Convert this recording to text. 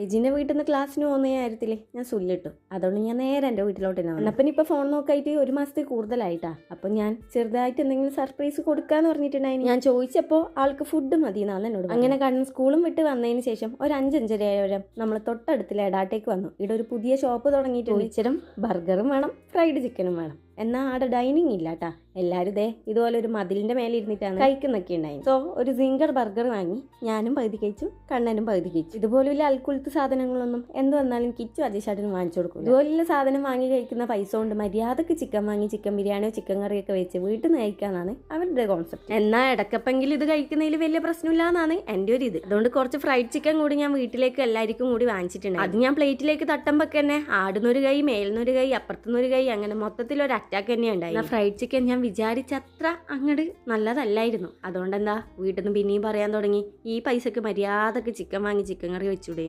രജിന്റെ വീട്ടിൽ നിന്ന് ക്ലാസ്സിന് പോകുന്ന കാര്യത്തില് ഞാൻ സുല്ലിട്ടു. അതുകൊണ്ട് ഞാൻ നേരെ എൻ്റെ വീട്ടിലോട്ട് തന്നെ. എന്നപ്പം ഇപ്പൊ ഫോൺ നോക്കായിട്ട് 1 മാസത്തിൽ കൂടുതലായിട്ടാ. അപ്പൊ ഞാൻ ചെറുതായിട്ട് എന്തെങ്കിലും സർപ്രൈസ് കൊടുക്കാന്ന് പറഞ്ഞിട്ടുണ്ടായിരുന്നു. ഞാൻ ചോദിച്ചപ്പോൾ ആൾക്ക് ഫുഡ് മതി എന്നാണ് എന്നോട്. അങ്ങനെ കണ്ണൻ സ്കൂളും വിട്ട് വന്നതിന് ശേഷം ഒരു 5-5:30 നമ്മൾ തൊട്ടടുത്ത് ലഡാട്ടേക്ക് വന്നു. ഇവിടെ ഒരു പുതിയ ഷോപ്പ് തുടങ്ങിയിട്ടുണ്ട്. ഇച്ചിരം ബർഗറും വേണം, ഫ്രൈഡ് ചിക്കനും വേണം. എന്നാൽ അവിടെ ഡൈനിങ് ഇല്ല കേട്ടാ. എല്ലാവരും ഇതേ ഇതുപോലെ ഒരു മതിലിന്റെ മേലെ ഇരുന്നിട്ടാണ് കഴിക്കുന്നൊക്കെ ഉണ്ടായി. സോ ഒരു സിംഗർ ബർഗർ വാങ്ങി ഞാനും പകുതി കഴിച്ചു, കണ്ണനും പകുതി കഴിച്ചു. ഇതുപോലുള്ള അൽക്കുലത്ത് സാധനങ്ങളൊന്നും എന്ത് വന്നാലും കിച്ചു അജയ്ഷാട്ടിനും വാങ്ങിച്ചു കൊടുക്കും. ഇതുപോലുള്ള സാധനം വാങ്ങി കഴിക്കുന്ന പൈസ കൊണ്ട് മര്യാദക്ക് ചിക്കൻ വാങ്ങി ചിക്കൻ ബിരിയാണിയോ ചിക്കൻ കറിയൊക്കെ വെച്ച് വീട്ടിൽ നിന്ന് കഴിക്കാന്നാണ് അവരുടെ കോൺസെപ്റ്റ്. എന്നാൽ ഇടക്കപ്പെങ്കിലും ഇത് കഴിക്കുന്നതിൽ വലിയ പ്രശ്നമില്ലാന്നാണ് എൻ്റെ ഒരു ഇത്. അതുകൊണ്ട് കുറച്ച് ഫ്രൈഡ് ചിക്കൻ കൂടി ഞാൻ വീട്ടിലേക്ക് എല്ലാവർക്കും കൂടി വാങ്ങിച്ചിട്ടുണ്ട്. അത് ഞാൻ പ്ലേറ്റിലേക്ക് തട്ടുമ്പോൾ തന്നെ ആടുന്നൊരു കൈ, മേലുന്നൊരു കൈ, അപ്പുറത്തുനിന്നൊരു കൈ, അങ്ങനെ മൊത്തത്തിൽ ഒരു അറ്റാക്ക് തന്നെ ഉണ്ടായി. ഫ്രൈഡ് ചിക്കൻ ഞാൻ വിചാരിച്ചത്ര അങ്ങോട്ട് നല്ലതല്ലായിരുന്നു. അതുകൊണ്ട് എന്താ വീട്ടിൽ നിന്ന് പിന്നെയും പറയാൻ തുടങ്ങി, ഈ പൈസക്ക് മര്യാദക്ക് ചിക്കൻ വാങ്ങി ചിക്കൻ കറി വെച്ചൂടെ.